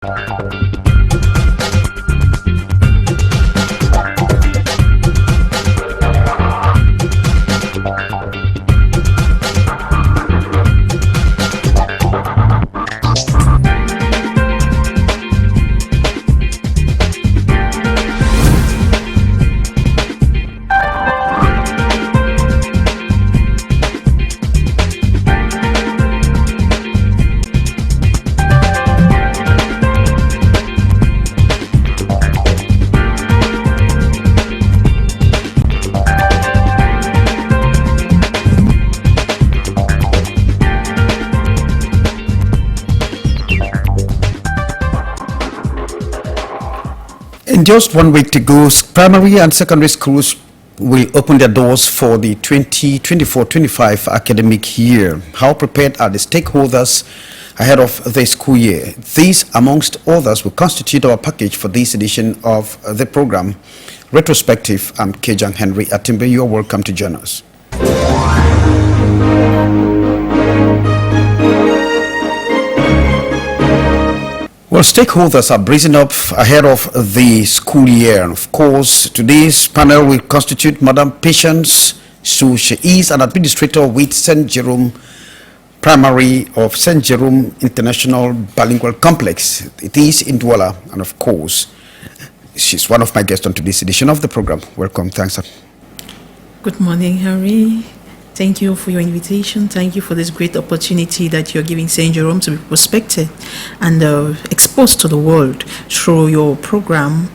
In just 1 week to go, primary and secondary schools will open their doors for the 2024-25 academic year. How prepared are the stakeholders ahead of the school year? These, amongst others, will constitute our package for this edition of the program. Retrospective, I'm KEDJANG Henri Atimbe. You are welcome to join us. Well, stakeholders are bracing up ahead of the school year. And of course, today's panel will constitute Madam Patience. So she is an administrator with St. Jerome Primary of St. Jerome International Bilingual Complex. It is in Douala, and of course, she's one of my guests on today's edition of the program. Welcome. Thanks. Good morning, Henri. Thank you for your invitation. Thank you for this great opportunity that you're giving St. Jerome to be prospected and exposed to the world through your program.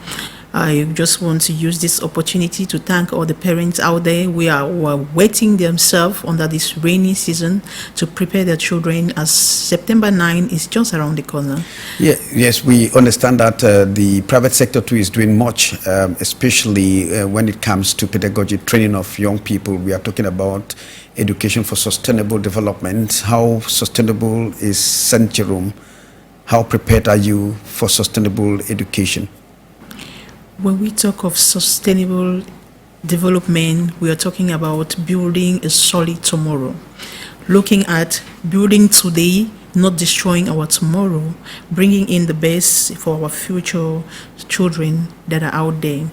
I just want to use this opportunity to thank all the parents out there who are waiting themselves under this rainy season to prepare their children, as September 9 is just around the corner. Yeah, yes, we understand that the private sector too is doing much, especially when it comes to pedagogy training of young people. We are talking about education for sustainable development. How sustainable is St. Jerome? How prepared are you for sustainable education? When we talk of sustainable development, we are talking about building a solid tomorrow. Looking at building today, not destroying our tomorrow, bringing in the best for our future children that are out there.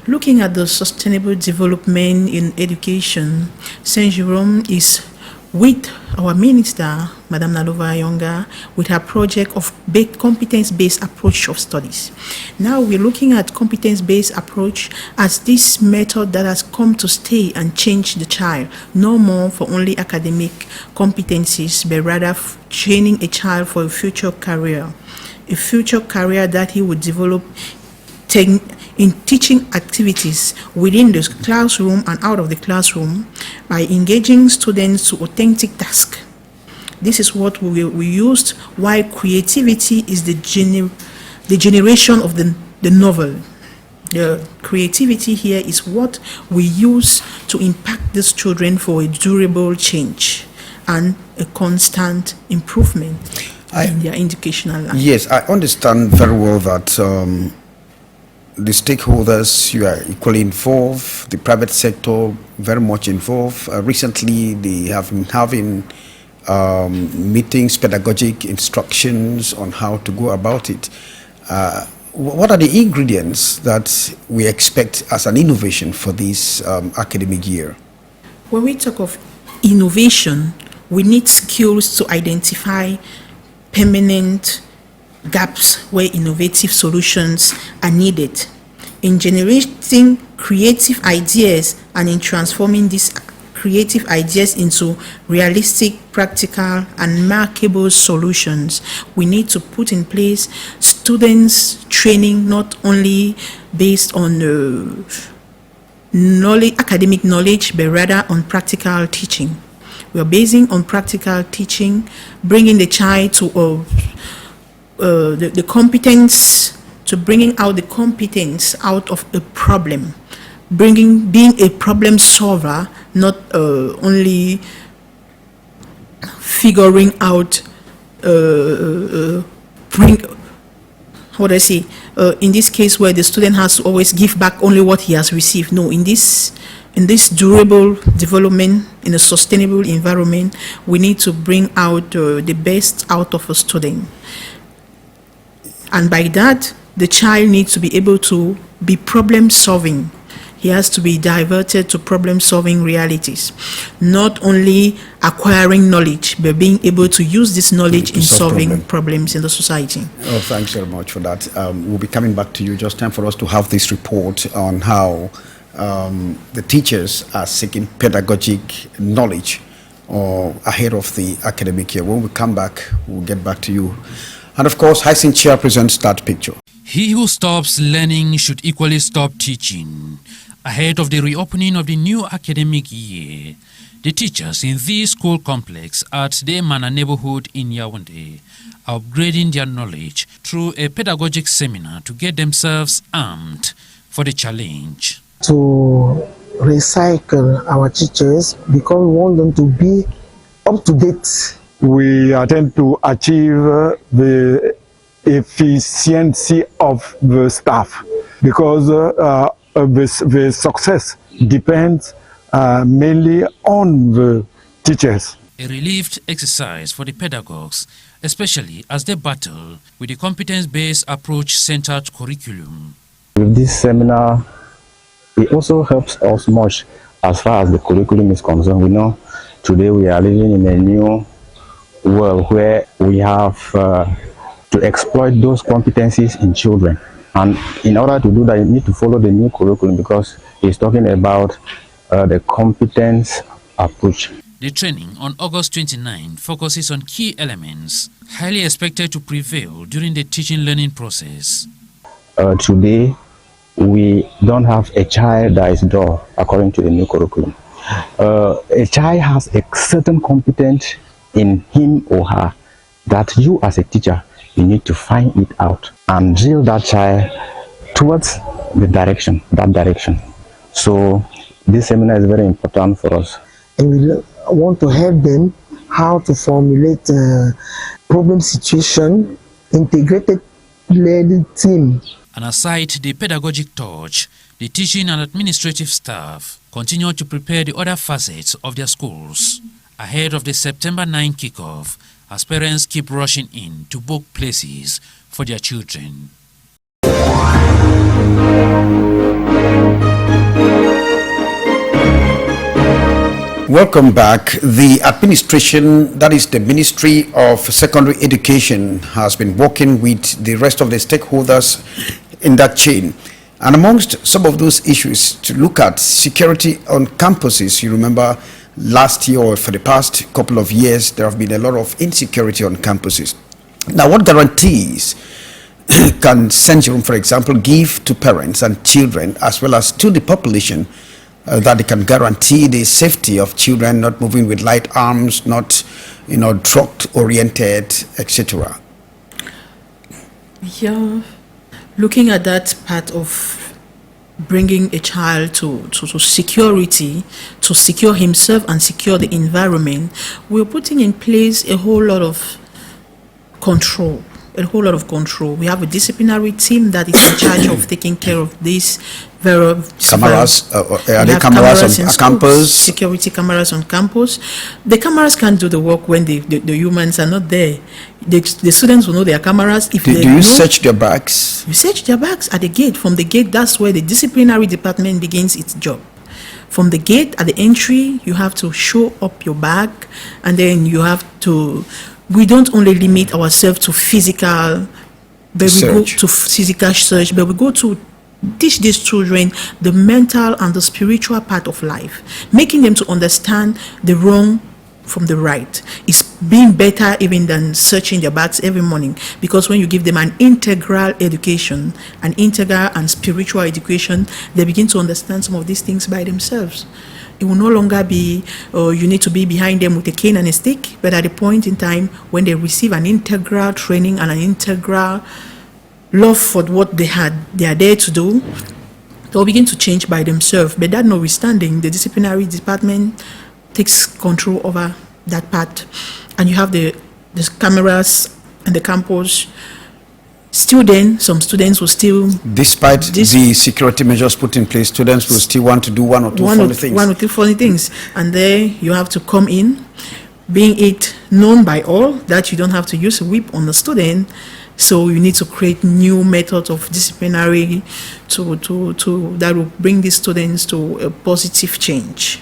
Looking at the sustainable development in education, St. Jerome is with our minister, Madame Nalova Yonga, with her project of competence-based approach of studies. Now we're looking at competence-based approach as this method that has come to stay and change the child, no more for only academic competencies, but rather training a child for a future career that he would develop in teaching activities within the classroom and out of the classroom by engaging students to authentic tasks. This is what we used, while creativity is the generation of the novel. The creativity here is what we use to impact these children for a durable change and a constant improvement in their educational life. Yes, I understand very well that the stakeholders, you are equally involved, the private sector very much involved. Recently, they have been having meetings, pedagogic instructions on how to go about it. What are the ingredients that we expect as an innovation for this academic year? When we talk of innovation, we need skills to identify permanent gaps where innovative solutions are needed. In generating creative ideas and in transforming these creative ideas into realistic, practical, and marketable solutions, we need to put in place students' training not only based on academic knowledge, but rather on practical teaching. We are basing on practical teaching, bringing the child to the competence, to bringing out the competence out of a problem, being a problem solver, not only figuring out, in this case where the student has to always give back only what he has received. No, in this durable development, in a sustainable environment, we need to bring out the best out of a student. And by that, the child needs to be able to be problem solving. He has to be diverted to problem solving realities, not only acquiring knowledge, but being able to use this knowledge in solving problems in the society. Oh, thanks very much for that. We'll be coming back to you. Just time for us to have this report on how the teachers are seeking pedagogic knowledge ahead of the academic year. When we come back, we'll get back to you. And of course, Hyacin Chair presents that picture. He who stops learning should equally stop teaching. Ahead of the reopening of the new academic year, the teachers in this school complex at the Mana neighborhood in Yaoundé are upgrading their knowledge through a pedagogic seminar to get themselves armed for the challenge. To recycle our teachers because we want them to be up to date. We attempt to achieve the efficiency of the staff because the success depends mainly on the teachers. A relieved exercise for the pedagogues, especially as they battle with the competence-based approach-centered curriculum. With this seminar, it also helps us much as far as the curriculum is concerned. We know today we are living in a new world where we have to exploit those competencies in children. And in order to do that, you need to follow the new curriculum because it's talking about the competence approach. The training on August 29 focuses on key elements highly expected to prevail during the teaching-learning process. Today, we don't have a child that is dull according to the new curriculum. A child has a certain competence in him or her that you as a teacher, you need to find it out and drill that child towards that direction. So this seminar is very important for us. And we want to help them how to formulate problem situation, integrated learning team. And aside the pedagogic touch, the teaching and administrative staff continue to prepare the other facets of their schools ahead of the September 9 kickoff, as parents keep rushing in to book places for their children. Welcome back. The administration, that is the Ministry of Secondary Education, has been working with the rest of the stakeholders in that chain. And amongst some of those issues, to look at security on campuses. You remember last year or for the past couple of years, there have been a lot of insecurity on campuses. Now, what guarantees can Centurion, for example, give to parents and children as well as to the population that they can guarantee the safety of children not moving with light arms, not, drug-oriented, etc.? Yeah, looking at that part of bringing a child to security, to secure himself and secure the environment, we're putting in place a whole lot of control. We have a disciplinary team that is in charge of taking care of this. Cameras, are there cameras on campus? Security cameras on campus. The cameras can't do the work when the humans are not there. The students will know their cameras. If do you search their bags? You search their bags at the gate. From the gate, that's where the disciplinary department begins its job. From the gate, at the entry, you have to show up your bag, and then you have to. We don't only limit ourselves to physical, but we go to physical search, but we go to teach these children the mental and the spiritual part of life, making them to understand the wrong from the right. It's being better even than searching their bags every morning, because when you give them an integral education, an integral and spiritual education, they begin to understand some of these things by themselves. It will no longer be, you need to be behind them with a cane and a stick, but at a point in time when they receive an integral training and an integral love for what they are there to do, they'll begin to change by themselves. But that notwithstanding, the disciplinary department takes control over that part. And you have the cameras and the campus. Still then, some students will still... Despite the security measures put in place, students will still want to do one or two funny things. And there you have to come in, being it known by all that you don't have to use a whip on the student, So you need to create new methods of disciplinary to that will bring these students to a positive change.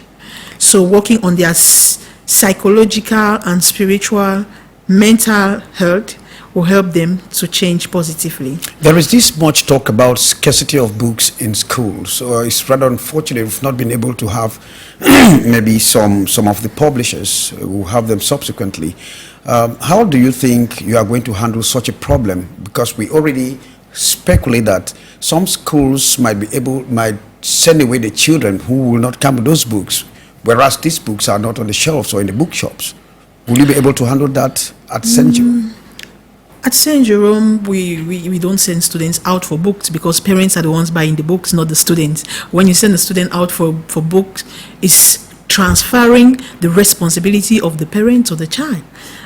So working on their psychological and spiritual, mental health will help them to change positively. There is this much talk about scarcity of books in schools. So it's rather unfortunate we've not been able to have maybe some of the publishers who have them subsequently. How do you think you are going to handle such a problem? Because we already speculate that some schools might send away the children who will not come with those books, whereas these books are not on the shelves or in the bookshops. Will you be able to handle that at St. Jerome? At St. Jerome, we don't send students out for books because parents are the ones buying the books, not the students. When you send a student out for books, it's transferring the responsibility of the parent to the child.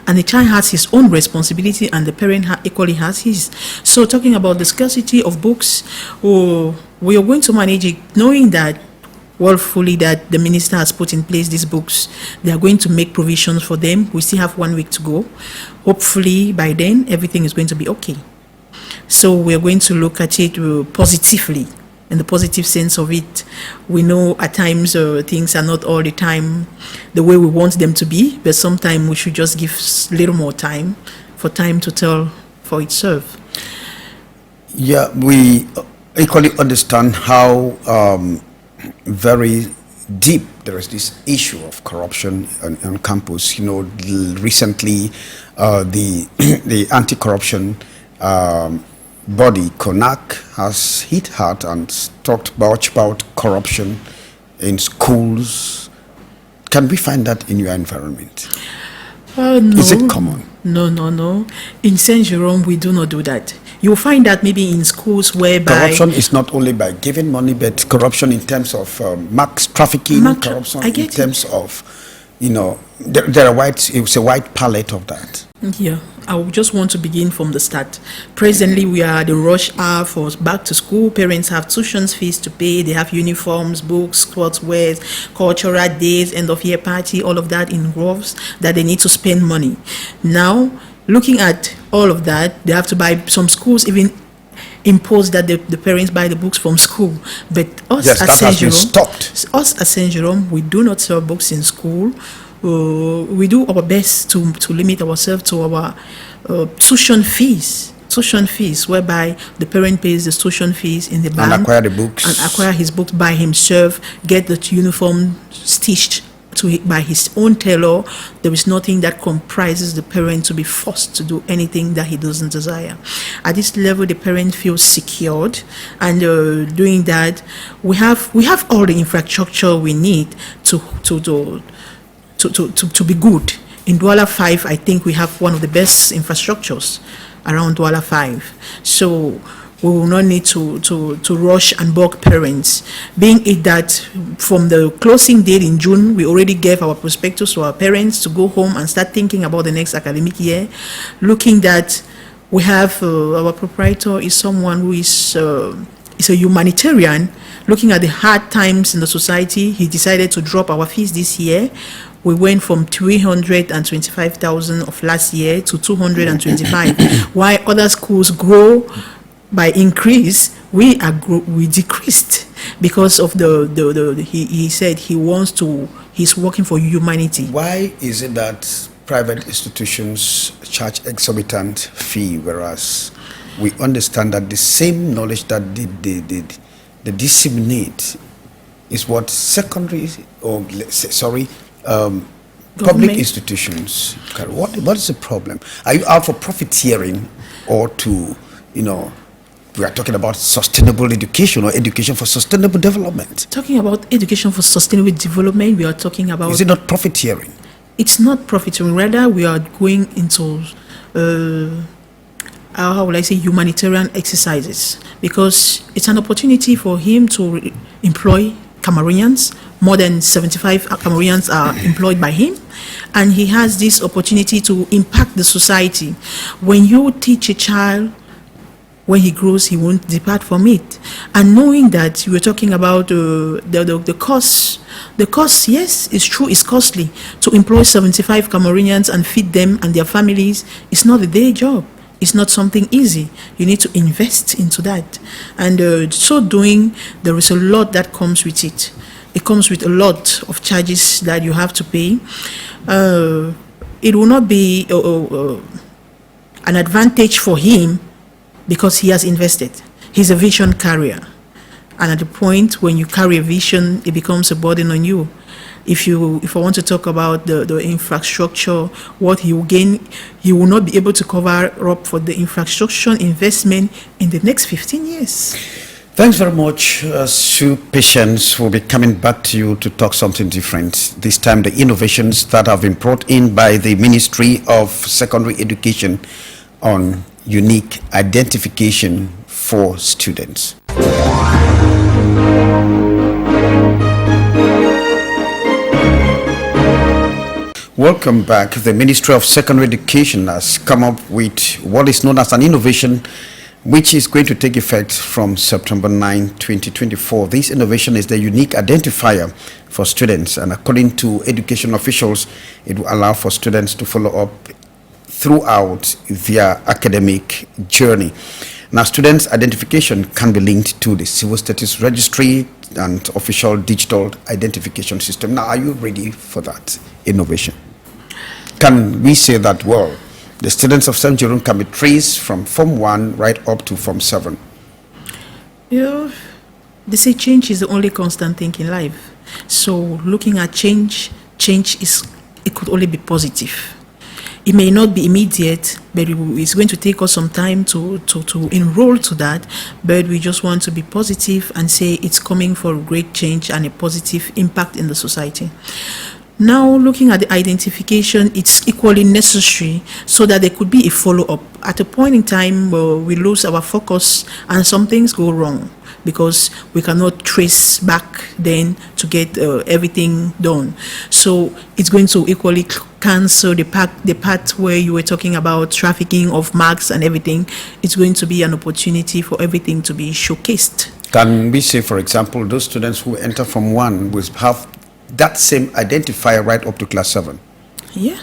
And the child has his own responsibility and the parent equally has his. So talking about the scarcity of books, we are going to manage it knowing that fully that the minister has put in place these books. They are going to make provisions for them. We still have 1 week to go. Hopefully by then everything is going to be okay. So we are going to look at it positively, in the positive sense of it. We know at times things are not all the time the way we want them to be, but sometimes we should just give a little more time for time to tell for itself. Yeah, we equally understand how very deep there is this issue of corruption on campus. You know, recently the anti-corruption body, CONAC, has hit hard and talked much about corruption in schools. Can we find that in your environment? No. Is it common? No. In St. Jerome, we do not do that. You'll find that maybe in schools whereby... Corruption is not only by giving money, but corruption in terms of max trafficking, corruption in terms of, you know, it's a wide palette of that. Yeah, I would just want to begin from the start. Presently, we are at the rush hour for back to school. Parents have tuition fees to pay. They have uniforms, books, sportswear, cultural days, end of year party, all of that involves that they need to spend money. Now, looking at all of that, they have to buy. Some schools even impose that the parents buy the books from school. But us at St. Jerome, we do not sell books in school. We do our best to limit ourselves to our tuition fees, whereby the parent pays the tuition fees in the bank and acquire the books and acquire his books by himself, get the uniform stitched by his own tailor. There is nothing that comprises the parent to be forced to do anything that he doesn't desire. At this level, the parent feels secured, and doing that, we have all the infrastructure we need to be good. In Douala 5, I think we have one of the best infrastructures around Douala 5. So we will not need to rush and bug parents. Being it that from the closing date in June, we already gave our prospectus to our parents to go home and start thinking about the next academic year. Looking that we have our proprietor is someone who is a humanitarian. Looking at the hard times in the society, he decided to drop our fees this year. We went from 325,000 of last year to 225. While other schools grow by increase, we decreased because of he said he's working for humanity. Why is it that private institutions charge exorbitant fee, whereas we understand that the same knowledge that they disseminate is what secondary or public institutions carry? What is the problem? Are you out for profiteering or to, you know, we are talking about sustainable education or education for sustainable development? Talking about education for sustainable development, we are talking about... Is it not profiteering? It's not profiteering. Rather, we are going into, how will I say, humanitarian exercises, because it's an opportunity for him to employ Cameroonians. More than 75 Cameroonians are employed by him, and he has this opportunity to impact the society. When you teach a child, when he grows, he won't depart from it. And knowing that you were talking about the cost, yes, it's true, it's costly to employ 75 Cameroonians and feed them and their families. It's not a day job. It's not something easy. You need to invest into that. And so doing, there is a lot that comes with it. It comes with a lot of charges that you have to pay. It will not be an advantage for him because he has invested. He's a vision carrier. And at the point when you carry a vision, it becomes a burden on you. If I want to talk about the infrastructure, what he will gain, he will not be able to cover up for the infrastructure investment in the next 15 years. Thanks very much, Sue. Patience will be coming back to you to talk something different. This time, the innovations that have been brought in by the Ministry of Secondary Education on unique identification for students. Welcome back. The Ministry of Secondary Education has come up with what is known as an innovation which is going to take effect from September 9, 2024. This innovation is the unique identifier for students, and according to education officials, it will allow for students to follow up throughout their academic journey. Now, students' identification can be linked to the Civil Status Registry and official digital identification system. Now, are you ready for that innovation? Can we say that, well, the students of St. Jerome can be traced from Form 1 right up to Form 7? Yeah, they say change is the only constant thing in life. So looking at change it could only be positive. It may not be immediate, but it's going to take us some time to enroll to that. But we just want to be positive and say it's coming for a great change and a positive impact in the society. Now, looking at the identification, it's equally necessary so that there could be a follow-up. At a point in time, we lose our focus and some things go wrong because we cannot trace back then to get everything done. So it's going to equally cancel the part where you were talking about trafficking of marks and everything. It's going to be an opportunity for everything to be showcased. Can we say, for example, those students who enter Form 1 will have that same identifier right up to Class 7? Yeah.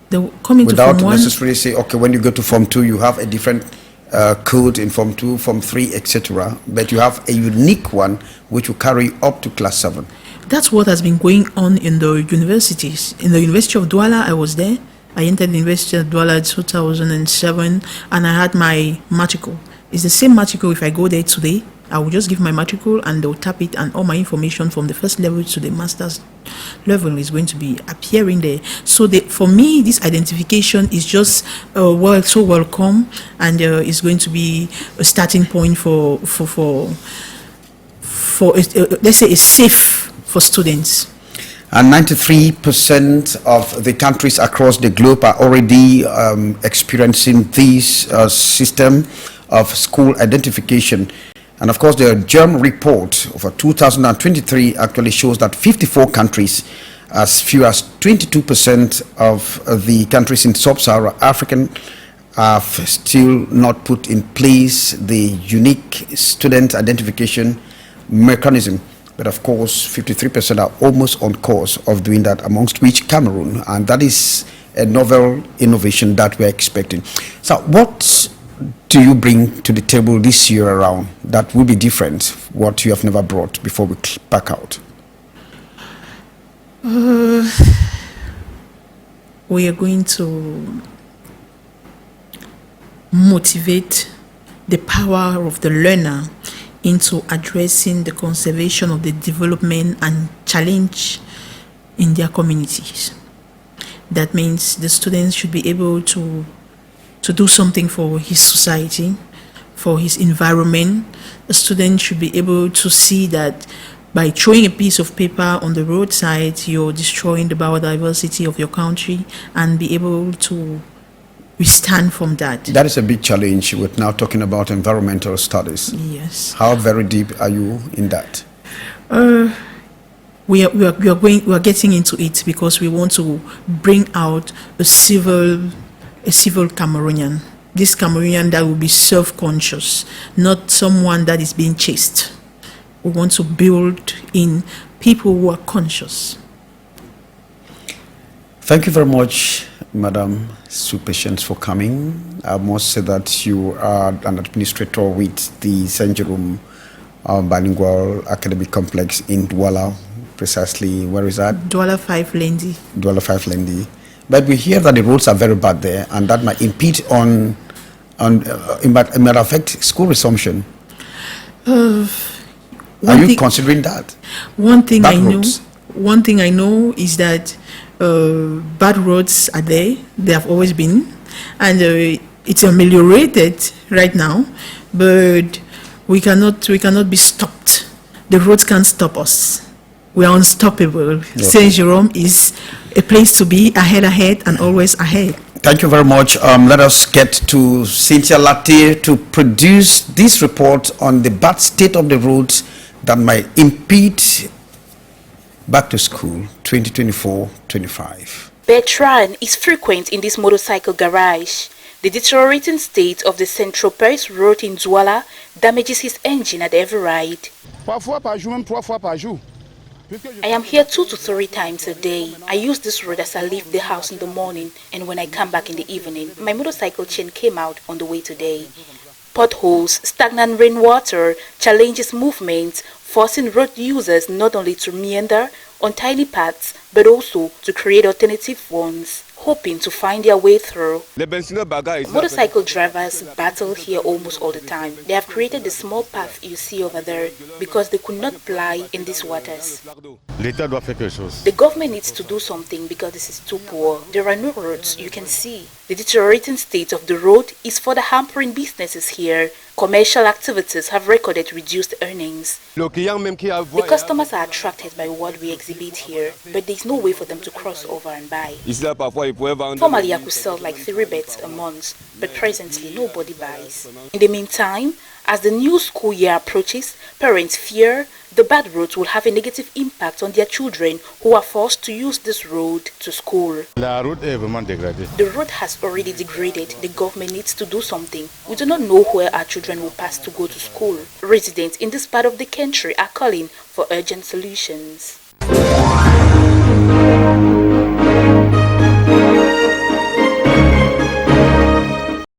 They'll come into without Form 1. necessarily say, okay, when you go to Form 2, you have a different code in Form 2, Form 3, etc. But you have a unique one which will carry up to Class 7. That's what has been going on in the universities. In the University of Douala, I was there. I entered the University of Douala in 2007, and I had my matricle. It's the same matricle. If I go there today, I will just give my matricle and they'll tap it, and all my information from the first level to the master's level is going to be appearing there. So for me, this identification is just so welcome, and it's going to be a starting point for let's say, it's safe for students. And 93% of the countries across the globe are already experiencing this system of school identification. And of course, the GERM report for 2023 actually shows that 54 countries, as few as 22% of the countries in sub-Saharan Africa, have still not put in place the unique student identification mechanism. But of course, 53% are almost on course of doing that, amongst which Cameroon. And that is a novel innovation that we're expecting. So what do you bring to the table this year around that will be different, what you have never brought before we back out? We are going to motivate the power of the learner into addressing the conservation of the development and challenge in their communities. That means the students should be able to do something for his society, for his environment. A student should be able to see that by throwing a piece of paper on the roadside, you're destroying the biodiversity of your country, and be able to withstand from that. That is a big challenge with now talking about environmental studies. Yes. How very deep are you in that? We are getting into it because we want to bring out a civil Cameroonian. This Cameroonian that will be self-conscious, not someone that is being chased. We want to build in people who are conscious. Thank you very much, Madam Sue Patience, for coming. I must say that you are an administrator with the St. Jerome Bilingual Academic Complex in Douala. Precisely, where is that? Douala 5 Lendi. Douala 5 Lendi. But we hear that the roads are very bad there, and that might impede it might affect school resumption. Are you considering that? One thing I know is that bad roads are there. They have always been, and it's ameliorated right now. But we cannot be stopped. The roads can't stop us. We are unstoppable. Okay. Saint Jerome is a place to be, ahead, and always ahead. Thank you very much. Let us get to Cynthia Latte to produce this report on the bad state of the roads that might impede back to school 2024-25. Bertrand is frequent in this motorcycle garage. The deteriorating state of the Central Paris road in Douala damages his engine at every ride. I am here 2 to 3 times a day. I use this road as I leave the house in the morning, and when I come back in the evening. My motorcycle chain came out on the way today. Potholes, stagnant rainwater challenges movement, forcing road users not only to meander on tiny paths, but also to create alternative ones, hoping to find their way through. Motorcycle drivers battle here almost all the time. They have created the small path you see over there because they could not ply in these waters. The government needs to do something because this is too poor. There are no roads you can see. The deteriorating state of the road is further hampering businesses here. Commercial activities have recorded reduced earnings. The customers are attracted by what we exhibit here, but there is no way for them to cross over and buy. Formerly, I could sell like 3 beds a month, but presently nobody buys. In the meantime, as the new school year approaches, parents fear the bad roads will have a negative impact on their children who are forced to use this road to school. The road has already degraded. The government needs to do something. We do not know where our children will pass to go to school. Residents in this part of the country are calling for urgent solutions.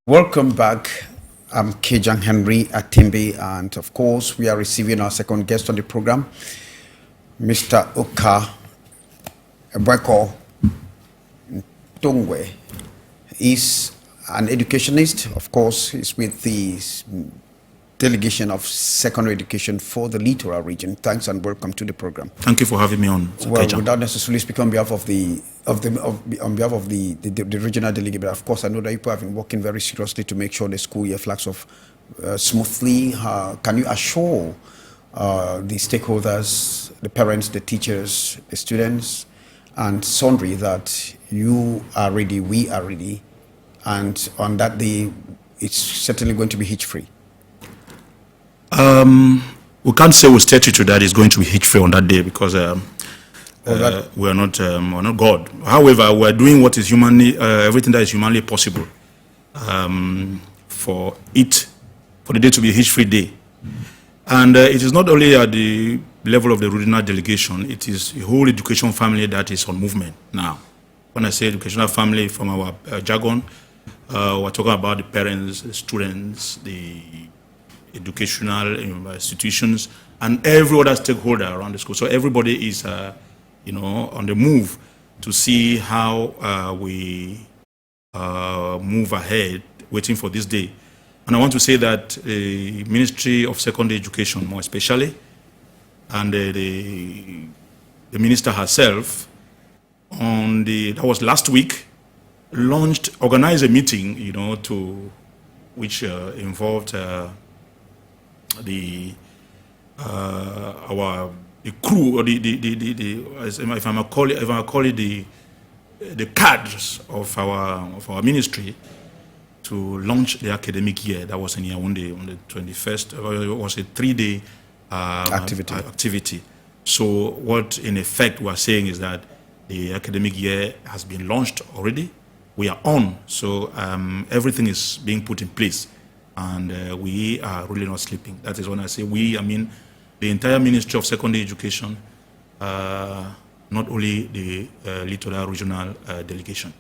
Welcome back. I'm KEDJANG Henri Atimbe, and of course we are receiving our second guest on the program, Mr. EBWEKOH NTONGWE. He's an educationist. Of course, he's with the Delegation of Secondary Education for the Littoral Region. Thanks and welcome to the program. Thank you for having me on. Well, without necessarily speaking on behalf of the regional delegate, but of course I know that people have been working very seriously to make sure the school year flags off smoothly. Can you assure the stakeholders, the parents, the teachers, the students, and sundry that you are ready, we are ready, and on that day it's certainly going to be hitch-free? We can't say with certainty that it's going to be hitch-free on that day because we're not God. However, we're doing what is humanly, everything that is humanly possible for the day to be a hitch-free day. And it is not only at the level of the regional delegation, it is a whole education family that is on movement now. When I say educational family from our jargon, we're talking about the parents, the students, the educational institutions, and every other stakeholder around the school. So everybody is, on the move to see how we move ahead, waiting for this day. And I want to say that the Ministry of Secondary Education, more especially, and the minister herself, that was last week, organized a meeting, which involved the crew, or if I call it the cadres of our ministry, to launch the academic year. That was in Yaoundé on the 21st. It was a 3-day activity. So what in effect we are saying is that the academic year has been launched already. We are on, so everything is being put in place, and we are really not sleeping. That is when I say we, I mean the entire Ministry of Secondary Education, not only the Littoral Regional Delegation.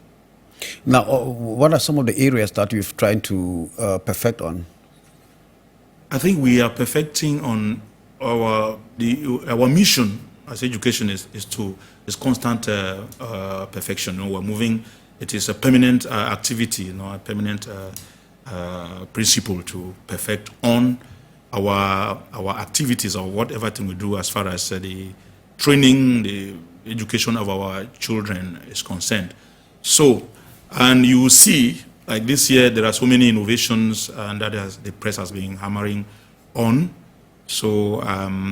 Now, what are some of the areas that you've tried to perfect on? I think we are perfecting on our mission as educationists is constant perfection. You know, we're moving. It is a permanent activity, you know, a permanent principle to perfect on our activities or whatever thing we do as far as the training, the education of our children is concerned. So, and you will see, like this year, there are so many innovations and that the press has been hammering on. So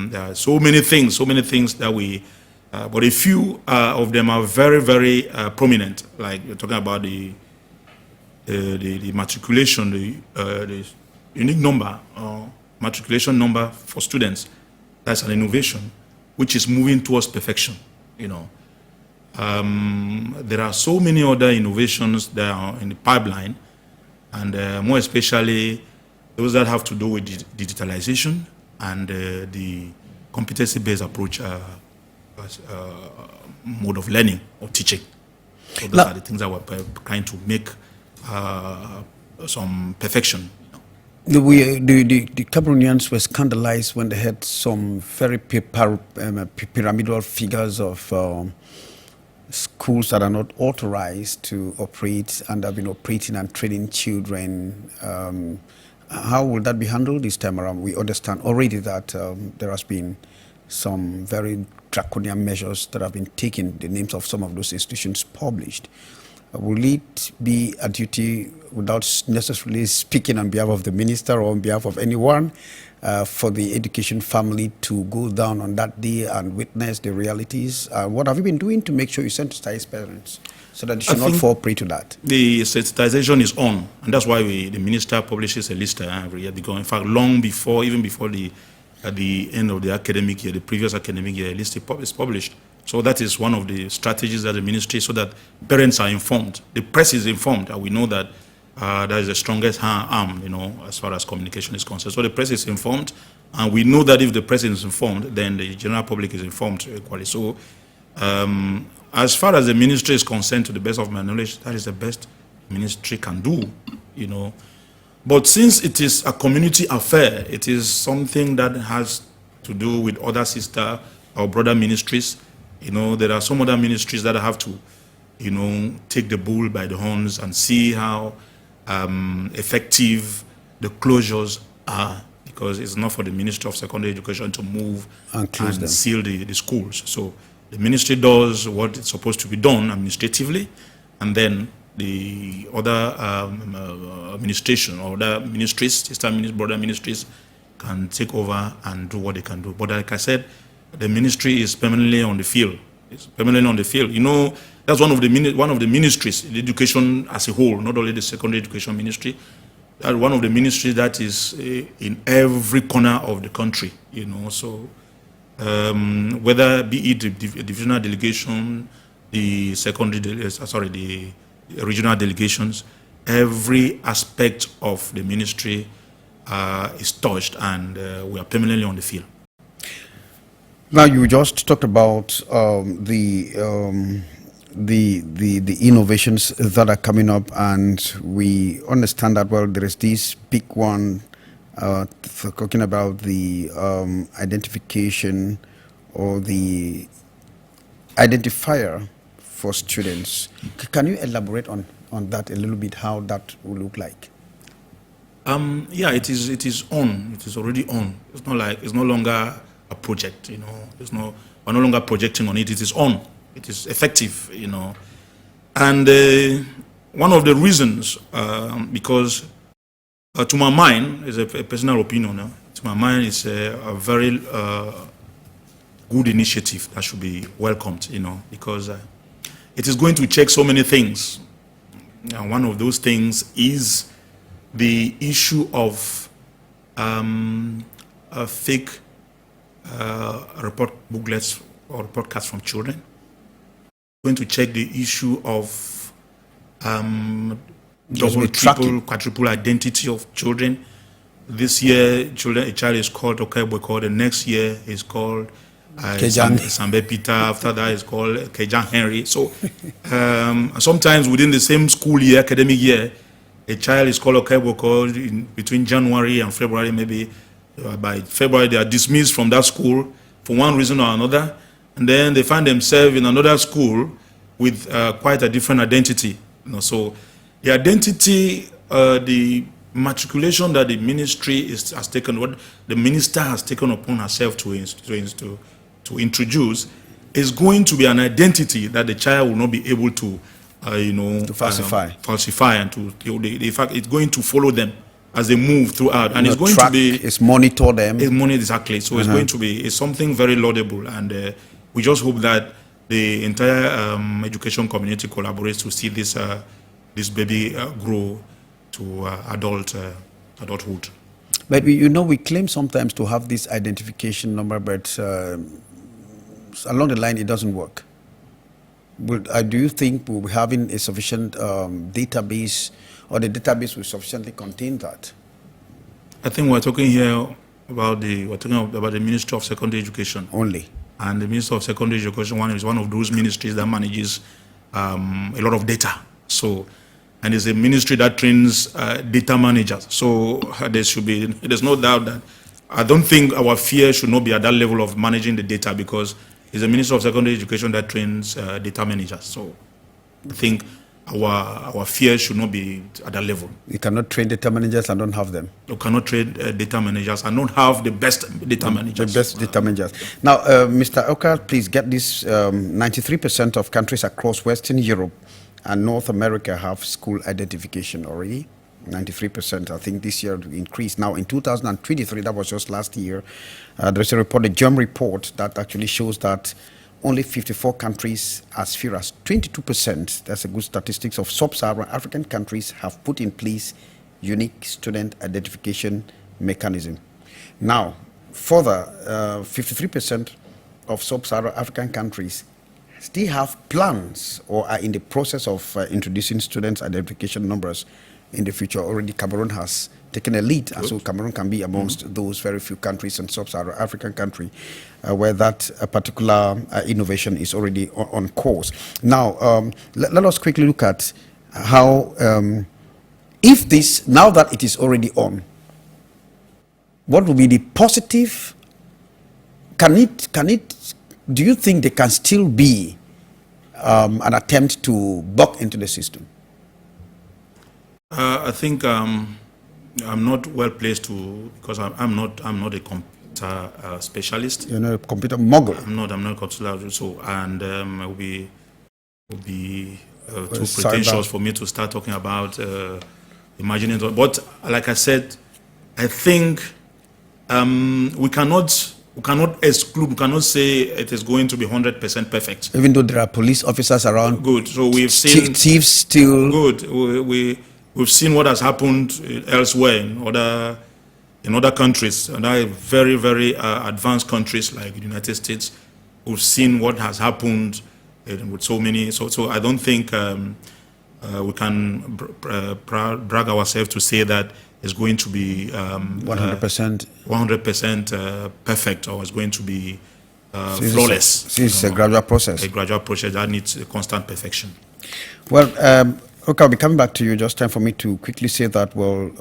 there are so many things that we, but a few of them are very, very prominent. Like you're talking about the matriculation, the unique number, matriculation number for students. That's an innovation, which is moving towards perfection. You know, there are so many other innovations that are in the pipeline, and more especially those that have to do with digitalization and the competency-based approach mode of learning or teaching. So those are the things that we're trying to make some perfection. The Cameroonians were scandalized when they had some very pyramidal figures of schools that are not authorized to operate and have been operating and training children. How will that be handled this time around? We understand already that there has been some very draconian measures that have been taken, the names of some of those institutions published. Will it be a duty, without necessarily speaking on behalf of the minister or on behalf of anyone, for the education family to go down on that day and witness the realities? What have you been doing to make sure you sensitize parents so that they should not fall prey to that? The sensitization is on, and that's why the minister publishes a list every year. Because in fact, long before, even before at the end of the academic year, the previous academic year, a list is published. So that is one of the strategies that the ministry, so that parents are informed, the press is informed, and we know that that is the strongest arm, you know, as far as communication is concerned. So the press is informed, and we know that if the press is informed, then the general public is informed equally. So as far as the ministry is concerned, to the best of my knowledge, that is the best ministry can do, you know. But since it is a community affair, it is something that has to do with other sister or brother ministries. You know, there are some other ministries that have to, you know, take the bull by the horns and see how effective the closures are, because it's not for the Ministry of Secondary Education to move and seal the schools. So the ministry does what it's supposed to be done administratively, and then the other administration or other ministries, sister ministries, brother ministries, can take over and do what they can do. But like I said, the ministry is permanently on the field. It's permanently on the field. You know, that's one of the ministries, the education as a whole, not only the secondary education ministry. That's one of the ministries that is in every corner of the country. You know, so whether be it the divisional delegation, the the regional delegations, every aspect of the ministry is touched, and we are permanently on the field. Now, you just talked about the innovations that are coming up, and we understand that, well, there is this big one talking about the identification or the identifier for students. Can you elaborate on that a little bit, how that will look like? Yeah, it is on. It is already on. It's not like, it's no longer a project, you know. We're no longer projecting on it. It is on. It is effective, you know. And one of the reasons, because to my mind, is a personal opinion. To my mind, it's a very good initiative that should be welcomed, you know, because it is going to check so many things. And one of those things is the issue of fake report booklets or report cards from children. Going to check the issue of double, triple, quadruple identity of children. This year, a child is called EBWEKOH. The next year is called KEDJANG. Sambe Peter. After that, it's called KEDJANG Henri. So sometimes within the same school year, academic year, a child is called EBWEKOH between January and February. Maybe by February they are dismissed from that school for one reason or another, and then they find themselves in another school with quite a different identity. So the identity, the matriculation that the ministry has taken, what the minister has taken upon herself to introduce, is going to be an identity that the child will not be able to, to falsify, and in fact, it's going to follow them as they move throughout, and it's going track, to be, it's monitor them. It's monitor, exactly. So it's going to be, it's something very laudable, and we just hope that the entire education community collaborates to see this this baby grow to adulthood. But we claim sometimes to have this identification number, but along the line it doesn't work. Do you think we'll be having a sufficient database, or the database will sufficiently contain that? I think we're talking here about the Ministry of Secondary Education only. And the Ministry of Secondary Education is one of those ministries that manages a lot of data. So, and it's a ministry that trains data managers. So there's no doubt that I don't think our fear should not be at that level of managing the data, because it's a Ministry of Secondary Education that trains data managers. So I think our fear should not be at that level. You cannot train data managers and don't have them. You cannot train data managers and don't have the best data managers. The best data managers. Now, Mr. Oka, please get this. 93% of countries across Western Europe and North America have school identification already. 93%. I think this year it increased. Now, in 2023, that was just last year, there's a report, a JOM report, that actually shows that only 54 countries, as few as 22%, that's a good statistics, of sub-Saharan African countries have put in place unique student identification mechanism. Now, further, 53% of sub-Saharan African countries still have plans or are in the process of introducing student identification numbers in the future. Already Cameroon has taken a lead, and so Cameroon can be amongst those very few countries in sub-Saharan African country where that particular innovation is already on course. Now, let us quickly look at how, if this, now that it is already on, what will be the positive? Do you think there can still be an attempt to buck into the system? I think I'm not well placed to, because I'm not a computer specialist. You're not a computer mogul. I'm not a computer, so, and it would be too pretentious for me to start talking about imagining. But like I said, I think we cannot exclude, we cannot say it is going to be 100% perfect. Even though there are police officers around. Good. So we've seen thieves still. Good. We've seen what has happened elsewhere in other countries, and very, very advanced countries like the United States. We've seen what has happened with so many. So I don't think we can brag ourselves to say that it's going to be 100% perfect, or it's going to be flawless. It's a gradual process. A gradual process that needs a constant perfection. Well, okay, I'll be coming back to you. Just time for me to quickly say that, well,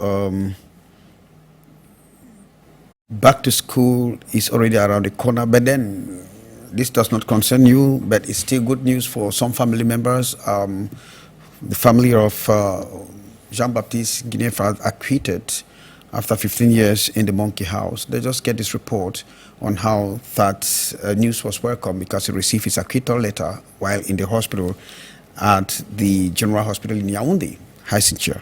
back to school is already around the corner, but then this does not concern you, but it's still good news for some family members. The family of Jean-Baptiste Guinéfa acquitted after 15 years in the monkey house. They just get this report on how that news was welcome, because he received his acquittal letter while in the hospital at the General Hospital in Yaoundé, Haïsintia.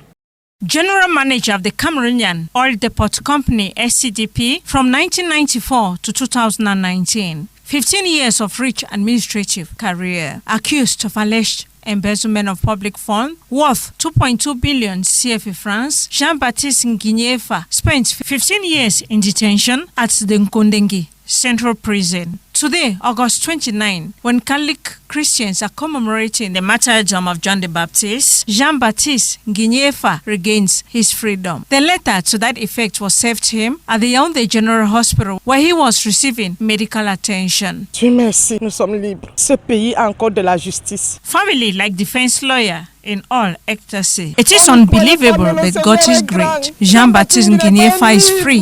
General Manager of the Cameroonian Oil Depot Company, SCDP, from 1994 to 2019. 15 years of rich administrative career. Accused of alleged embezzlement of public funds worth 2.2 billion CFA francs, Jean-Baptiste Guinéfa spent 15 years in detention at the Nkondengui Central Prison. Today, August 29, when Catholic Christians are commemorating the martyrdom of John the Baptist, Jean-Baptiste Nginyefa regains his freedom. The letter to that effect was served to him at the Yaoundé General Hospital, where he was receiving medical attention. Dieu merci, nous sommes libres. Ce pays a encore de la justice. Family like defense lawyer in all ecstasy. It is unbelievable, but God is great. Jean-Baptiste Nginyefa is free.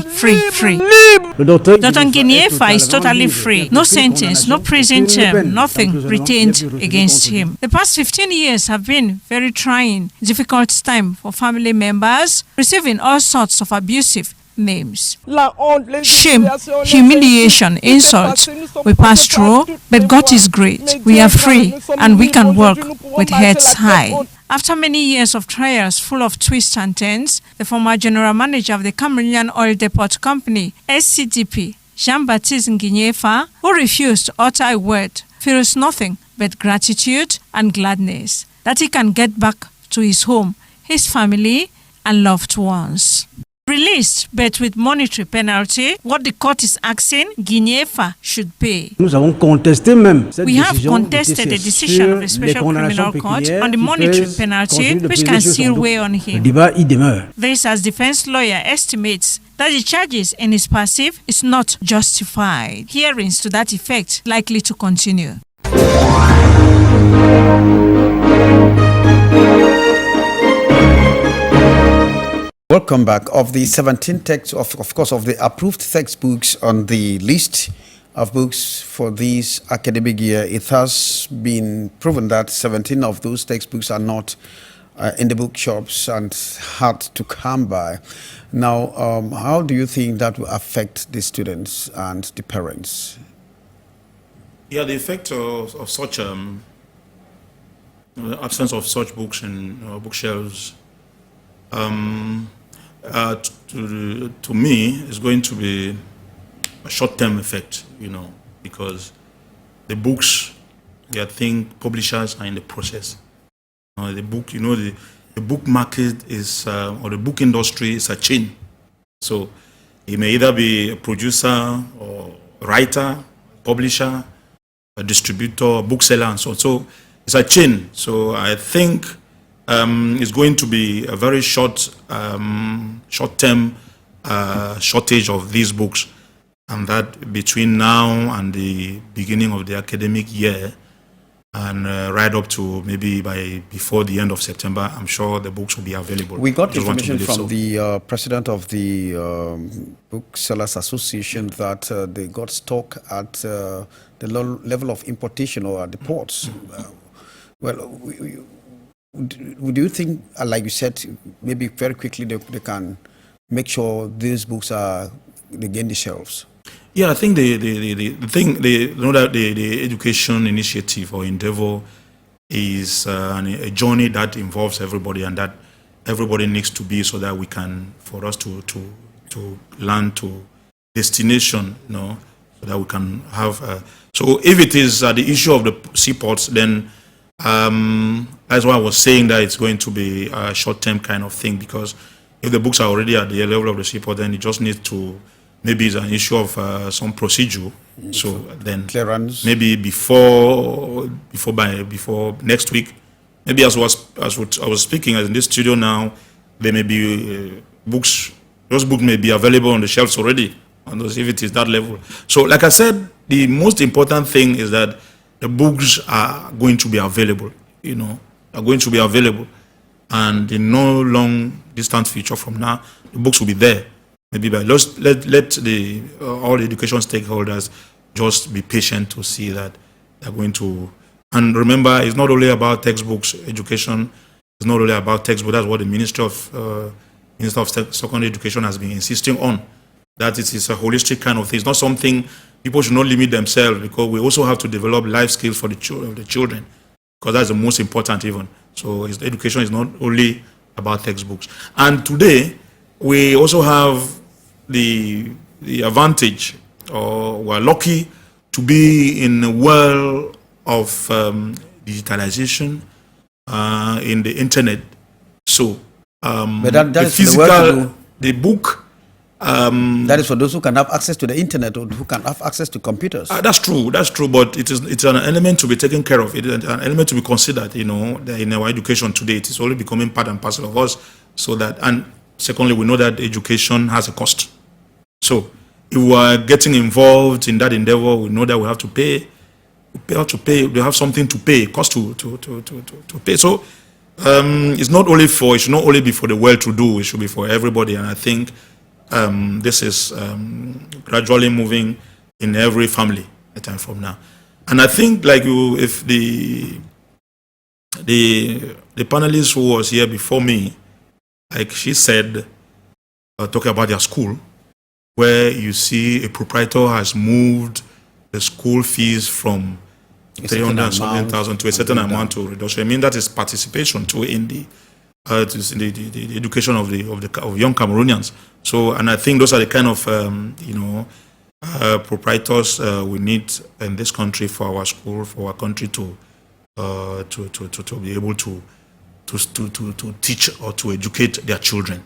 Dr. Nginyefa is totally free. No sentence, no prison term, nothing retained against him. The past 15 years have been very trying, difficult time for family members, receiving all sorts of abusive names. Shame, humiliation, insults. We pass through, but God is great. We are free and we can walk with heads high. After many years of trials full of twists and turns, the former general manager of the Cameroonian Oil Depot Company, SCDP, Jean-Baptiste Nginyefa, who refused to utter a word, feels nothing but gratitude and gladness that he can get back to his home, his family, and loved ones. Released, but with monetary penalty, what the court is asking, Nginyefa should pay. We have contested the decision of the Special Criminal Court on the monetary penalty, which can still weigh on him. This, as defense lawyer estimates, that the charges in his passive is not justified. Hearings to that effect likely to continue. Welcome back. Of the 17 texts, of course, of the approved textbooks on the list of books for this academic year, it has been proven that 17 of those textbooks are not in the bookshops and hard to come by. Now, how do you think that will affect the students and the parents? Yeah, the effect of such absence of such books in bookshelves, to me, is going to be a short-term effect, because the books, I think publishers are in the process. The book, the book market is, or the book industry is a chain. So it may either be a producer or writer, publisher, a distributor, a bookseller, and so on. So it's a chain. So I think it's going to be a very short-term shortage of these books, and that between now and the beginning of the academic year, and right up to maybe before the end of September, I'm sure the books will be available. We got information from the president of the Booksellers Association that they got stock at the level of importation or at the ports. Would you think, like you said, maybe very quickly they can make sure these books they gain the shelves? Yeah, I think the education initiative or endeavor is a journey that involves everybody, and that everybody needs to be, so that for us to land to destination, so that we can have. So if it is the issue of the seaports, then that's why I was saying that it's going to be a short-term kind of thing, because if the books are already at the level of the seaport, then it just needs to. Maybe it's an issue of some procedure. So then clearance. Maybe before next week, maybe as I was speaking in this studio now, there may be books. Those books may be available on the shelves already, and if it is that level. So, like I said, the most important thing is that the books are going to be available. Are going to be available, and in no long distant future from now, the books will be there. Maybe let all the education stakeholders just be patient to see that they're going to. And remember, it's not only about textbooks. Education is not only about textbooks. That's what the Minister of Secondary Education has been insisting on. That it is a holistic kind of thing. It's not something people should not limit themselves, because we also have to develop life skills for the children, because that's the most important even. So education is not only about textbooks. And today, we also have the advantage, or we're lucky to be in a world of digitalization, in the internet. So but the physical, the book That is for those who can have access to the internet or who can have access to computers. That's true, but it's an element to be taken care of. It is an element to be considered, you know, in our education today. It is only becoming part and parcel of us. So that, and secondly, we know that education has a cost. So if we are getting involved in that endeavor, we know that we have to pay. We have something to pay, cost to pay. So it's not only for, it should not only be for the well-to-do, it should be for everybody. And I think this is gradually moving in every family a time from now. And I think, like you, if the panelist who was here before me, like she said, talking about their school, where you see a proprietor has moved the school fees from 300,000 to a certain amount to reduction. I mean, that is participation too in the education of young Cameroonians. So, and I think those are the kind of proprietors we need in this country for our school, for our country to be able to teach or to educate their children.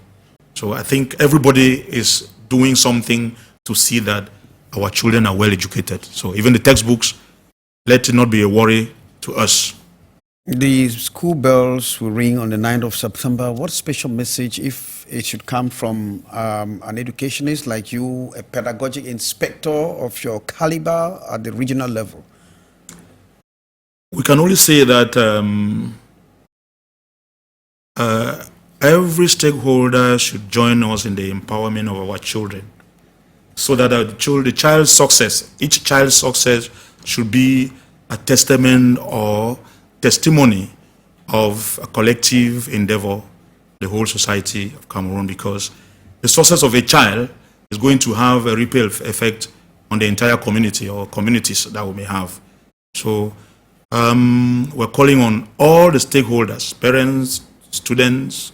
So I think everybody is doing something to see that our children are well educated. So even the textbooks, let it not be a worry to us. The school bells will ring on the 9th of September. What special message, if it should come from an educationist like you, a pedagogic inspector of your caliber at the regional level? We can only say that every stakeholder should join us in the empowerment of our children, so that the child's success, each child's success should be a testament or testimony of a collective endeavor, the whole society of Cameroon, because the success of a child is going to have a ripple effect on the entire community or communities that we may have. So we're calling on all the stakeholders, parents, students,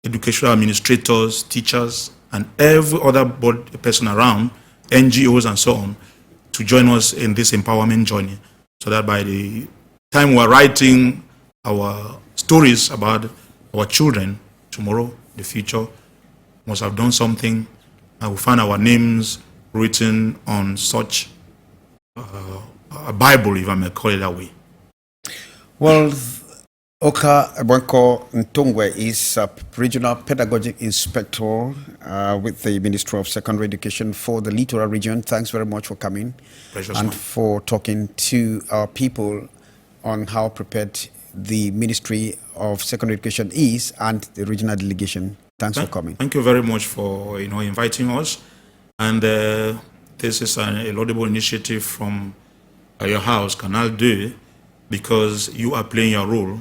educational administrators, teachers, and every other person around, NGOs and so on, to join us in this empowerment journey, so that by the time we're writing our stories about our children, tomorrow, the future, must have done something, and we'll find our names written on such a Bible, if I may call it that way. Well, EBWEKOH NTONGWE is a regional pedagogic inspector with the Ministry of Secondary Education for the Littoral region. Thanks very much for coming and for talking to our people on how prepared the Ministry of Secondary Education is and the regional delegation. Thanks for coming. Thank you very much for inviting us. And this is a laudable initiative from your house, Canal 2, because you are playing your role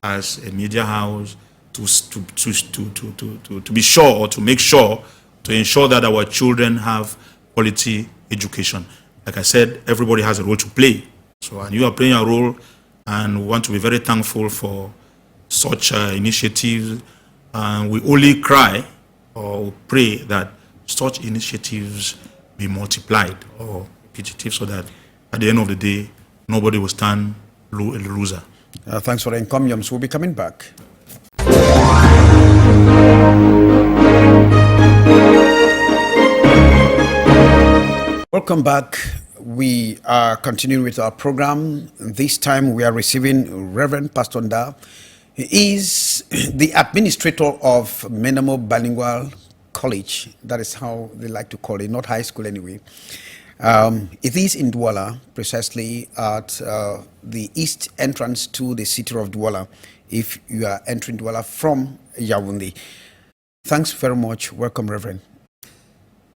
as a media house to be sure, or to make sure, to ensure that our children have quality education. Like I said, everybody has a role to play. So, and you are playing a role, and we want to be very thankful for such initiatives. And we only cry or pray that such initiatives be multiplied or repetitive, so that at the end of the day, nobody will stand a loser. Thanks for the encomiums. We'll be coming back. Welcome back. We are continuing with our program. This time we are receiving Reverend Pastor Nda. He is the administrator of Menemo Bilingual College. That is how they like to call it, not high school anyway. It is in Douala, precisely at the east entrance to the city of Douala, if you are entering Douala from Yaoundé. Thanks very much. Welcome, Reverend.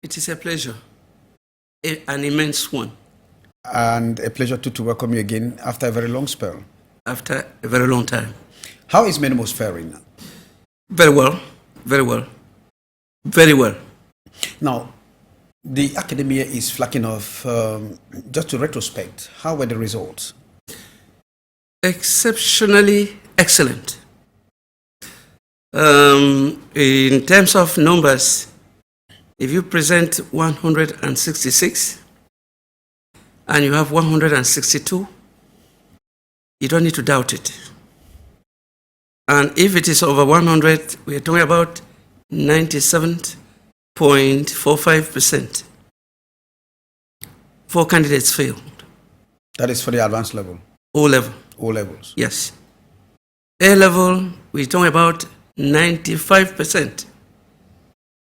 It is a pleasure, an immense one. And a pleasure to welcome you again after a very long spell. After a very long time. How is Menemo faring now? Very well, very well, very well. Now, the academia is flacking off. Just to retrospect, how were the results? Exceptionally excellent. In terms of numbers, if you present 166 and you have 162, you don't need to doubt it. And if it is over 100, we are talking about 97 0.45%. 4 candidates failed. That is for the advanced level. O level. O levels. Yes. A level, we're talking about 95%.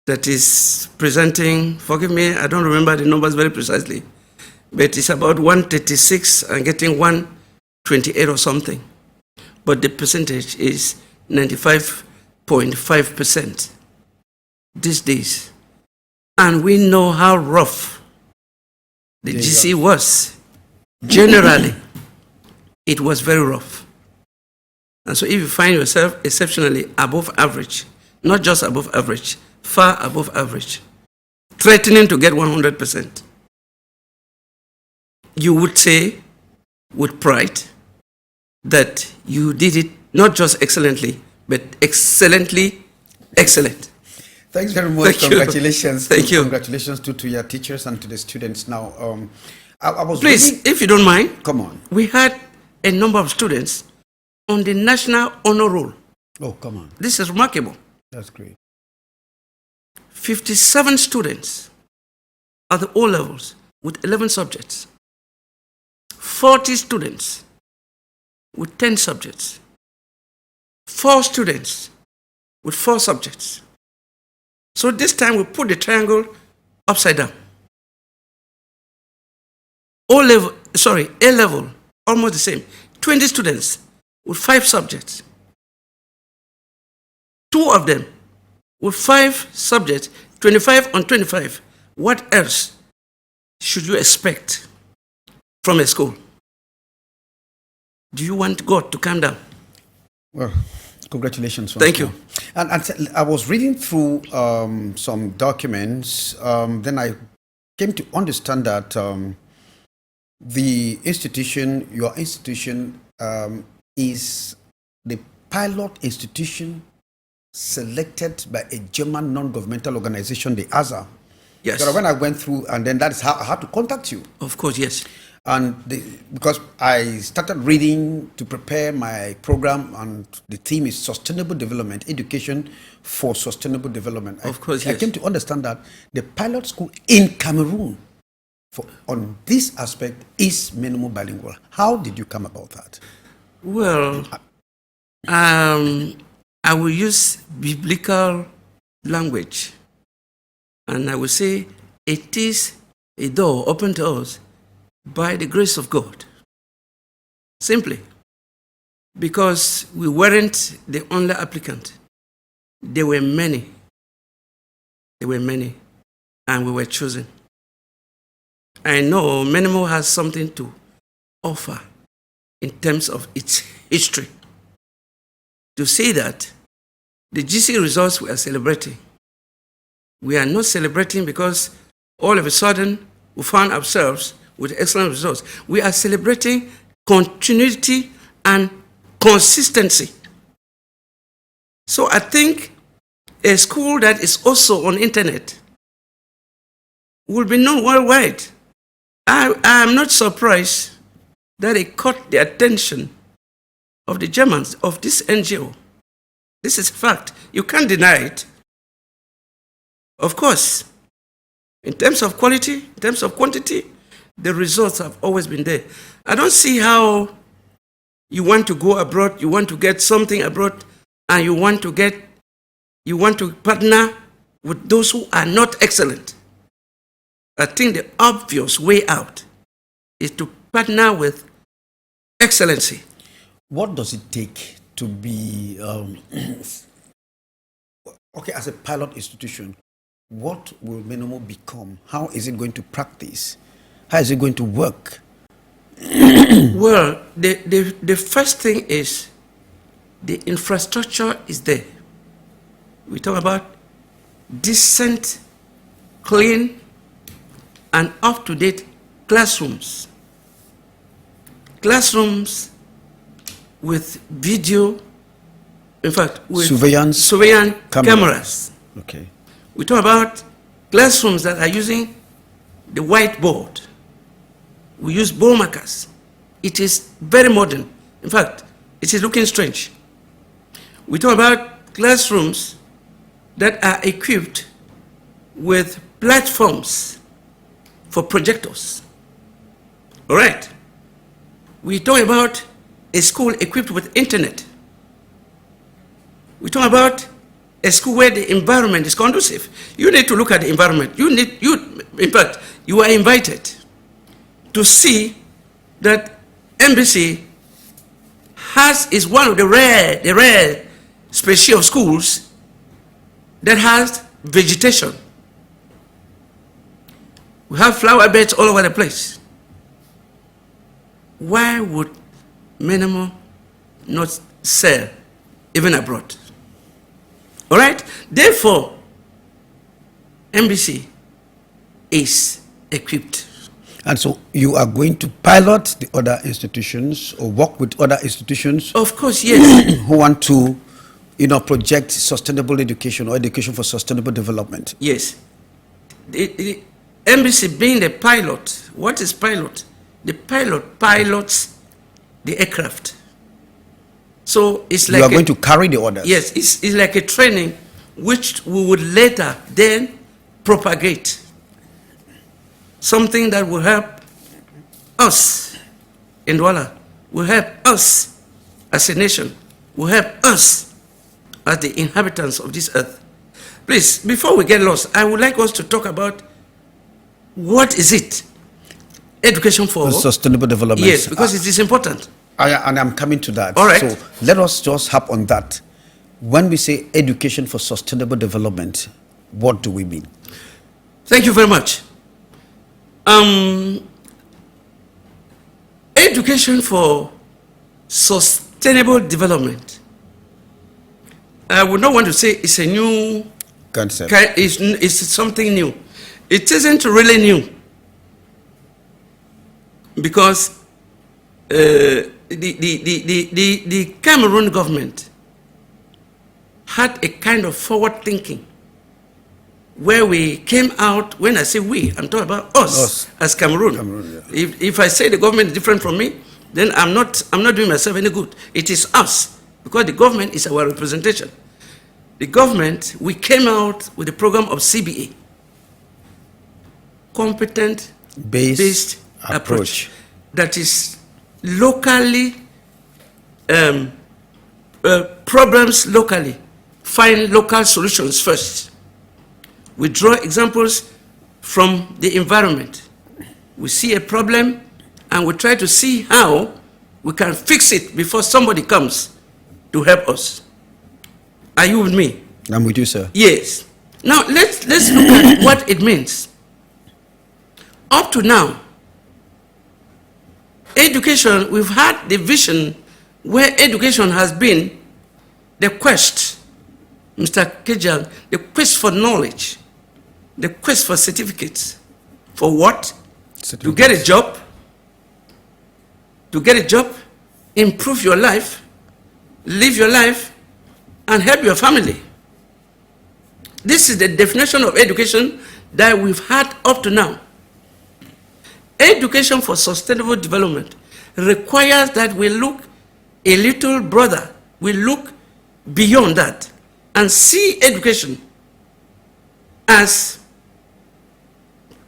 That is presenting, forgive me, I don't remember the numbers very precisely, but it's about 136 and getting 128 or something. But the percentage is 95.5% these days. And we know how rough the GC was. Generally, it was very rough. And so if you find yourself exceptionally above average, not just above average, far above average, threatening to get 100%, you would say with pride that you did it not just excellently, but excellently excellent. Thanks very much. Thank Congratulations. You. Thank you. Congratulations to your teachers and to the students. Now, I was please, reading, if you don't mind, come on. We had a number of students on the National Honor Roll. Oh, come on. This is remarkable. That's great. 57 students at the O levels with 11 subjects. 40 students with 10 subjects. 4 students with 4 subjects. So this time we put the triangle upside down. A level, almost the same. 20 students with 5 subjects. 2 of them with 5 subjects, 25 on 25. What else should you expect from a school? Do you want God to calm down? Well, congratulations. Thank you. And I was reading through some documents. Then I came to understand that the institution, your institution, is the pilot institution selected by a German non-governmental organization, the ASA. Yes. So when I went through, and then that is how I had to contact you. Of course, yes. And because I started reading to prepare my program, and the theme is sustainable development, education for sustainable development. Of course, I yes. came to understand that the pilot school in Cameroon on this aspect is Menemo bilingual. How did you come about that? Well, I will use biblical language, and I will say it is a door open to us by the grace of God. Simply because we weren't the only applicant. There were many. There were many, and we were chosen. I know Menemo has something to offer in terms of its history. To say that the GC results we are celebrating, we are not celebrating because all of a sudden we found ourselves with excellent results. We are celebrating continuity and consistency. So I think a school that is also on internet will be known worldwide. I am not surprised that it caught the attention of the Germans, of this NGO. This is a fact. You can't deny it. Of course, in terms of quality, in terms of quantity, the results have always been there. I don't see how you want to go abroad, you want to get something abroad, and you want to partner with those who are not excellent. I think the obvious way out is to partner with excellency. What does it take to be, okay, as a pilot institution, what will Menemo become? How is it going to practice? How is it going to work? Well, the first thing is the infrastructure is there. We talk about decent, clean, and up-to-date classrooms. Classrooms with video, in fact, with surveillance cameras. Okay. We talk about classrooms that are using the whiteboard. We use ball markers. It is very modern. In fact, it is looking strange. We talk about classrooms that are equipped with platforms for projectors. All right. We talk about a school equipped with internet. We talk about a school where the environment is conducive. You need to look at the environment. In fact, you are invited to see that MBC is one of the rare species of schools that has vegetation. We have flower beds all over the place. Why would Menemo not sell even abroad? All right? Therefore, MBC is equipped. And so you are going to pilot the other institutions or work with other institutions? Of course, yes. Who want to, project sustainable education or education for sustainable development? Yes. The MBC being the pilot, what is pilot? The pilot pilots the aircraft. So it's like you are going to carry the orders. Yes, it's like a training which we would later then propagate. Something that will help us in Douala, will help us as a nation, will help us as the inhabitants of this earth. Please, before we get lost, I would like us to talk about what is it? Education for sustainable development. Yes, because it is important. And I'm coming to that. All right. So let us just hop on that. When we say education for sustainable development, what do we mean? Thank you very much. Education for sustainable development. I would not want to say it's a new concept. It's something new. It isn't really new because the Cameroon government had a kind of forward thinking where we came out. When I say we, I'm talking about us. As Cameroon. Yeah. If I say the government is different from me, then I'm not doing myself any good. It is us, because the government is our representation. The government, we came out with a program of CBA, competent based approach, that is locally, problems locally, find local solutions first. We draw examples from the environment. We see a problem and we try to see how we can fix it before somebody comes to help us. Are you with me? I'm with you, sir. Yes. Now let's look at what it means. Up to now, education, we've had the vision where education has been the quest, Mr. KEDJANG, the quest for knowledge, the quest for certificates. For what? To get a job. To get a job, improve your life, live your life, and help your family. This is the definition of education that we've had up to now. Education for sustainable development requires that we look a little broader, we look beyond that and see education as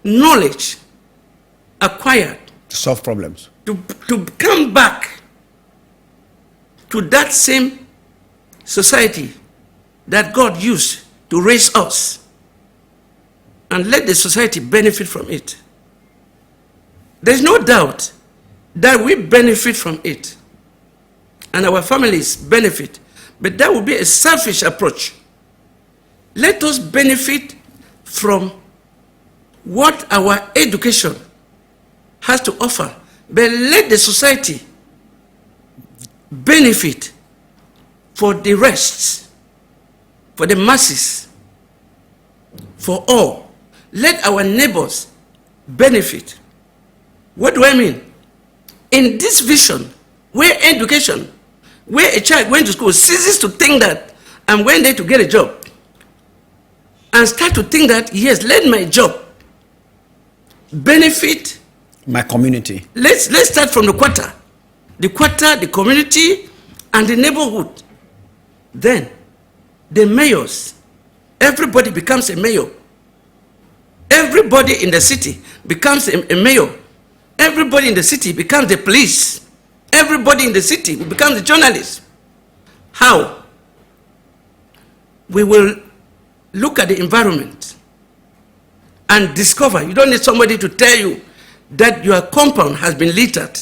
knowledge acquired to solve problems, to come back to that same society that God used to raise us and let the society benefit from it. There's no doubt that we benefit from it and our families benefit, but that would be a selfish approach. Let us benefit from what our education has to offer, but let the society benefit for the rest, for the masses, for all. Let our neighbors benefit. What do I mean? In this vision, where education, where a child going to school ceases to think that I'm going there to get a job, and start to think that, yes, let my job benefit my community. Let's start from the quarter, the community, and the neighborhood. Then, the mayors, everybody becomes a mayor. Everybody in the city becomes a mayor. Everybody in the city becomes the police. Everybody in the city becomes a journalist. How? We will look at the environment and discover. You don't need somebody to tell you that your compound has been littered.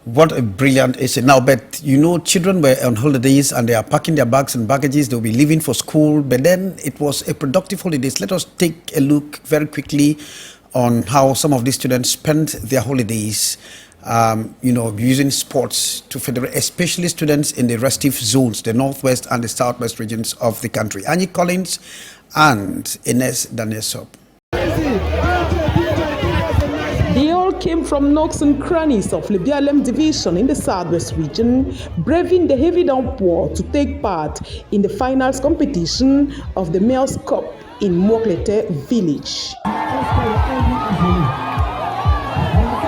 What a brilliant essay. Now, but you know, children were on holidays and they are packing their bags and baggages. They'll be leaving for school. But then it was a productive holidays. Let us take a look very quickly on how some of these students spent their holidays, you know, using sports to federate, especially students in the restive zones, the northwest and the southwest regions of the country. Annie Collins and Ines Danesop. They all came from nooks and crannies of Lebialem Division in the Southwest region, braving the heavy downpour to take part in the finals competition of the Males Cup in Moklete village.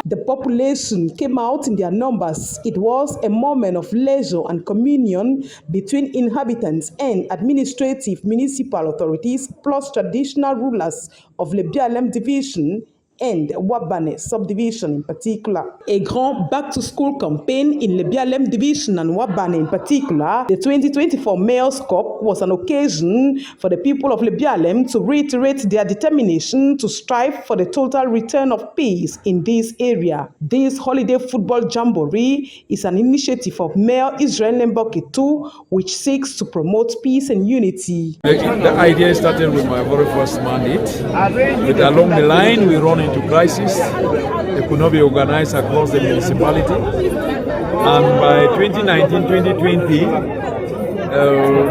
The population came out in their numbers. It was a moment of leisure and communion between inhabitants and administrative municipal authorities, plus traditional rulers of Lebialem Division and Wabane subdivision in particular. A grand back-to-school campaign in Lebialem division and Wabane in particular, the 2024 Mayor's Cup was an occasion for the people of Lebialem to reiterate their determination to strive for the total return of peace in this area. This holiday football jamboree is an initiative of Mayor Israel Nemboke II, which seeks to promote peace and unity. The idea started with my very first mandate, but along the line we run into crisis. It could not be organized across the municipality, and by 2019-2020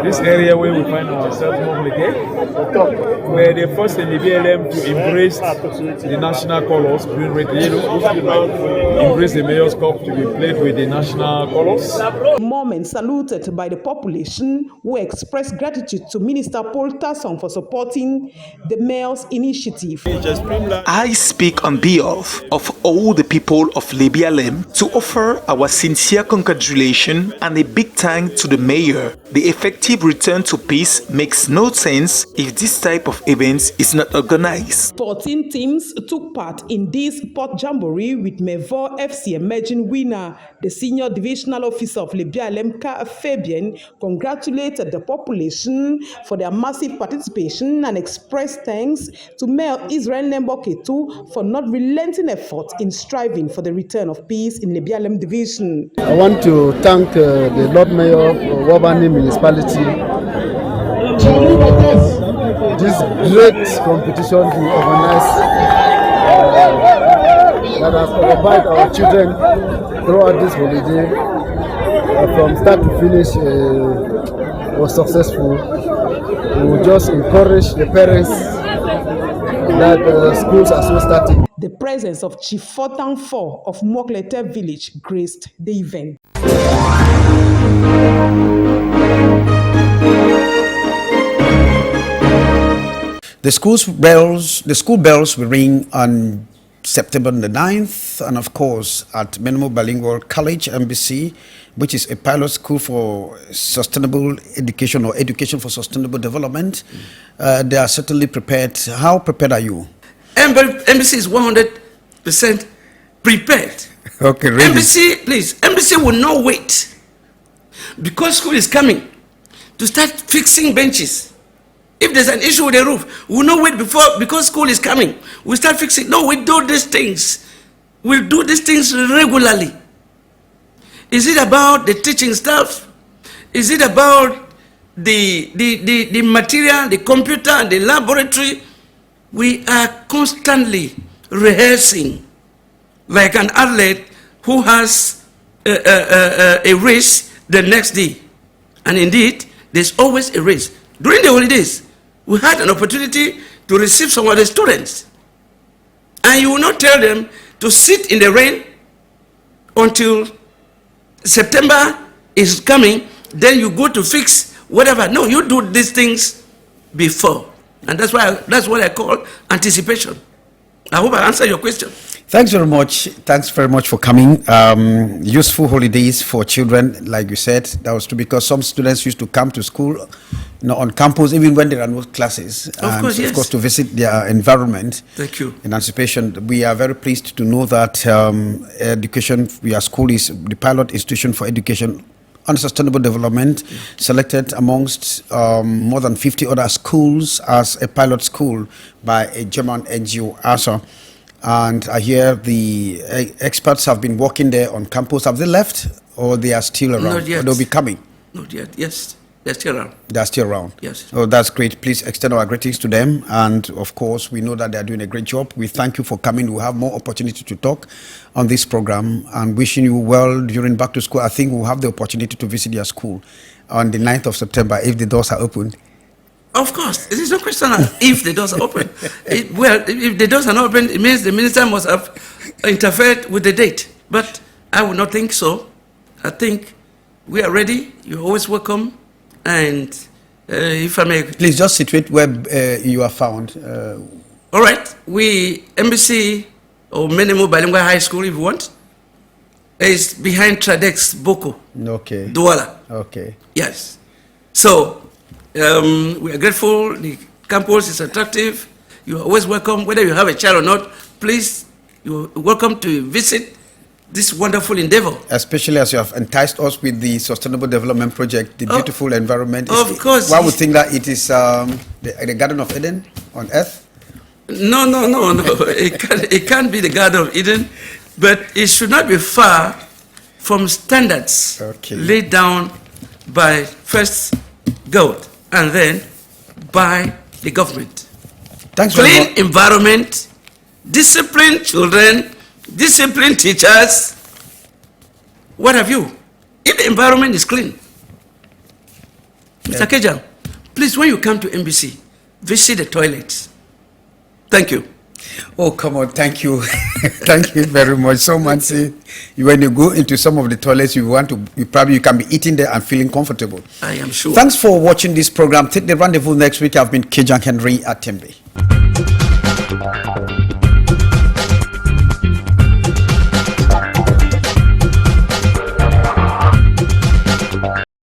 this area where we find ourselves, were the first in the BLM to embrace the national colors, green, red, yellow, embrace the Mayor's Cup to be played with the national colors. Moment saluted by the population, who expressed gratitude to Minister Paul Tasson for supporting the Mayor's initiative. I speak on behalf of all the people of Lebialem to offer our sincere congratulations and a big thank to the Mayor. The effective return to peace makes no sense if this type of events is not organized. 14 teams took part in this sport jamboree, with Mevo FC emerging winner. The senior divisional officer of Lebialem, Ka Fabian, congratulated the population for their massive participation and expressed thanks to Mayor Israel Nemboke II for not relenting effort in striving for the return of peace in Lebialem division. I want to thank the Lord Mayor of Wabane Municipality this great competition he organized that has occupied our children throughout this holiday. From start to finish was successful. We will just encourage the parents that schools are so starting. The presence of Chief Fortan 4 of Moklete village graced the event. The school bells will ring on September the 9th, and of course at Menemo Bilingual College, MBC, which is a pilot school for sustainable education or education for sustainable development. They are certainly prepared. How prepared are you? MBC is 100% prepared. Okay, ready. MBC, please, MBC will not wait, because school is coming, to start fixing benches. If there's an issue with the roof, we will not wait because school is coming. We start fixing. No, we do these things. We'll do these things regularly. Is it about the teaching staff? Is it about the material, the computer, and the laboratory? We are constantly rehearsing, like an athlete who has a race the next day. And indeed, there's always a race. During the holidays, we had an opportunity to receive some of the students. And you will not tell them to sit in the rain until September is coming, then you go to fix whatever. No, you do these things before. And that's what I call anticipation. I hope I answered your question. Thanks very much. Thanks very much for coming. Useful holidays for children, like you said. That was true because some students used to come to school, on campus, even when there are no classes. Of course, yes. Of course, to visit their environment. Thank you. In anticipation, we are very pleased to know that our school is the pilot institution for education and sustainable development, selected amongst more than 50 other schools as a pilot school by a German NGO, ASA. And I hear the experts have been working there on campus. Have they left or they are still around? Not yet. Or they'll be coming? Not yet, yes. They're still around. They're still around? Yes. Oh, that's great. Please extend our greetings to them. And of course, we know that they're doing a great job. We thank you for coming. We'll have more opportunity to talk on this program and wishing you well during back to school. I think we'll have the opportunity to visit your school on the 9th of September if the doors are open. Of course, there is no question if the doors are open. Well, if the doors are not open, it means the minister must have interfered with the date. But I would not think so. I think we are ready. You're always welcome. And if I may... Please just situate where you are found. All right. Embassy or Menemo Bilingual High School, if you want, is behind Tradex Boko. Okay. Douala. Okay. Yes. So... we are grateful. The campus is attractive. You are always welcome, whether you have a child or not. Please, you are welcome to visit this wonderful endeavor. Especially as you have enticed us with the Sustainable Development Project, the beautiful environment. Of course. One would think that it is the Garden of Eden on earth. No. It can't be the Garden of Eden, but it should not be far from standards laid down by first God and then by the government. Thanks Clean environment, disciplined children, disciplined teachers. What have you? If the environment is clean, Mr. KEDJANG, please, when you come to MBC, visit the toilets. Thank you. Oh, come on, thank you. Thank you very much. Someone said when you go into some of the toilets, you can be eating there and feeling comfortable. I am sure. Thanks for watching this program. Take the rendezvous next week. I've been KEDJANG Henri at Tembe.